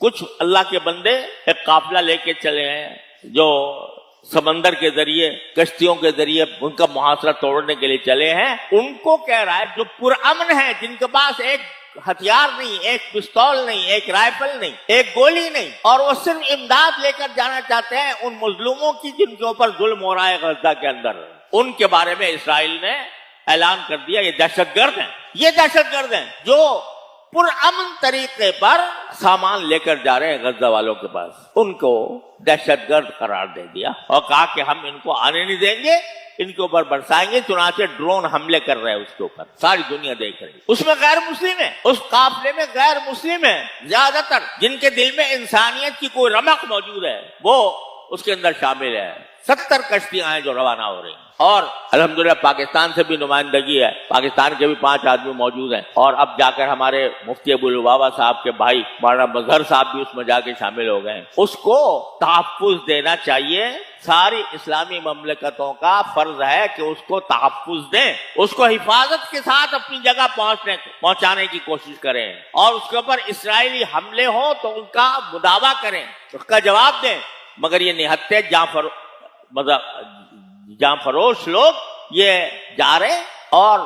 کچھ اللہ کے بندے ایک قافلہ لے کے چلے ہیں جو سمندر کے ذریعے کشتیوں کے ذریعے ان کا محاصرہ توڑنے کے لیے چلے ہیں. ان کو کہہ رہا ہے جو پرامن ہے، جن کے پاس ایک ہتھیار نہیں، ایک پستول نہیں، ایک رائفل نہیں، ایک گولی نہیں، اور وہ صرف امداد لے کر جانا چاہتے ہیں ان مظلوموں کی جن کے اوپر ظلم ہو رہا ہے غزہ کے اندر، ان کے بارے میں اسرائیل نے اعلان کر دیا یہ دہشت گرد ہیں. یہ دہشت گرد ہیں جو پرامن طریقے پر سامان لے کر جا رہے ہیں غزہ والوں کے پاس. ان کو دہشت گرد قرار دے دیا اور کہا کہ ہم ان کو آنے نہیں دیں گے، ان کے اوپر برسائیں گے. چنانچہ ڈرون حملے کر رہے ہیں اس کے اوپر، ساری دنیا دیکھ رہی. اس میں غیر مسلم ہے، اس قافلے میں غیر مسلم ہے زیادہ تر، جن کے دل میں انسانیت کی کوئی رمق موجود ہے وہ اس کے اندر شامل ہے. 70 کشتیاں ہیں جو روانہ ہو رہی ہیں، اور الحمدللہ پاکستان سے بھی نمائندگی ہے، پاکستان کے بھی 5 آدمی موجود ہیں. اور اب جا کر ہمارے مفتی ابو لبابہ صاحب کے بھائی مولانا مظہر صاحب بھی اس میں جا کے شامل ہو گئے. اس کو تحفظ دینا چاہیے. ساری اسلامی مملکتوں کا فرض ہے کہ اس کو تحفظ دیں، اس کو حفاظت کے ساتھ اپنی جگہ پہنچانے کی کوشش کریں، اور اس کے اوپر اسرائیلی حملے ہوں تو ان کا مداوع کریں، اس کا جواب دیں. مگر یہ نہتے جاں فروش لوگ یہ جا رہے اور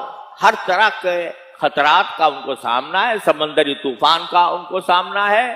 ہر طرح کے خطرات کا ان کو سامنا ہے، سمندری طوفان کا ان کو سامنا ہے.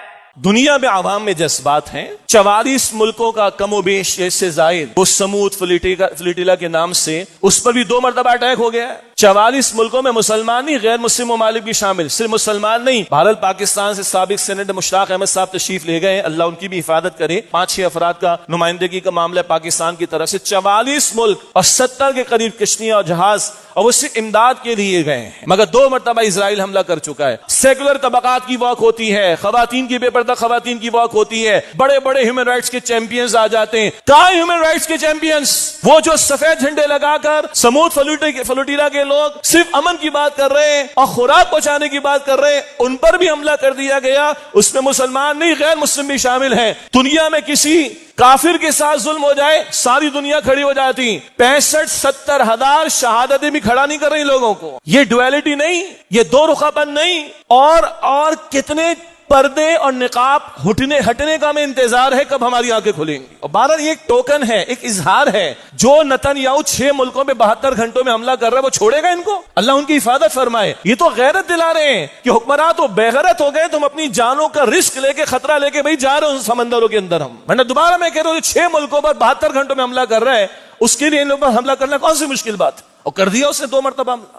دنیا میں عوام میں جذبات ہیں. 44 ملکوں کا کم و بیش سے زائد وہ سمود فلیٹیلا کے نام سے اس پر بھی 2 مرتبہ اٹیک ہو گیا ہے. 44 ملکوں میں مسلمان نہیں، غیر مسلم ممالک بھی شامل. صرف مسلمان نہیں، بھارت پاکستان سے سابق سینیٹر مشتاق احمد صاحب تشریف لے گئے ہیں، اللہ ان کی بھی حفاظت کرے. 5-6 افراد کا نمائندگی کا معاملہ پاکستان کی طرف سے. 44 ملک اور 70 کے قریب کشتیاں اور جہاز، اور وہ صرف امداد کے لیے گئے ہیں. مگر 2 مرتبہ اسرائیل حملہ کر چکا ہے. سیکولر طبقات کی واک ہوتی ہے، خواتین کی بے پردہ خواتین کی واک ہوتی ہے، بڑے بڑے ہیومن رائٹس کے چیمپئنز آ جاتے ہیں. کہاں ہیومن رائٹس کے چیمپئنز؟ وہ جو سفید جھنڈے لگا کر سمود فلوٹیلا کے لوگ صرف امن کی بات کر رہے ہیں اور خوراک پہنچانے کی بات کر رہے ہیں، ان پر بھی حملہ کر دیا گیا. اس میں مسلمان نہیں، غیر مسلم بھی شامل ہیں. دنیا میں کسی کافر کے ساتھ ظلم ہو جائے ساری دنیا کھڑی ہو جاتی. 65-70 ہزار شہادتیں بھی کھڑا نہیں کر رہی لوگوں کو. یہ ڈویلٹی نہیں، یہ 2 رخا پن نہیں. اور کتنے پردے اور نقاب ہٹنے کا ہمیں انتظار ہے کب ہماری آنکھیں کھلیں گی. اور بہرحال یہ ایک ٹوکن ہے، ایک اظہار ہے. جو نتنیاہو 6 ملکوں میں 72 گھنٹوں میں حملہ کر رہا ہے وہ چھوڑے گا ان کو؟ اللہ ان کی حفاظت فرمائے. یہ تو غیرت دلا رہے ہیں کہ حکمراں تو بے غیرت ہو گئے، تم اپنی جانوں کا رسک لے کے خطرہ لے کے بھائی جا رہے ہو سمندروں کے اندر. ورنہ دوبارہ میں کہہ رہا ہوں 6 ملکوں پر 72 گھنٹوں میں حملہ کر رہا ہے، اس کے لیے ان لوگوں پر حملہ کرنا کون سی مشکل بات؟ اور کر دیا اس نے 2 مرتبہ حملہ.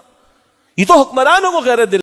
یہ تو حکمرانوں کو غیرت دلا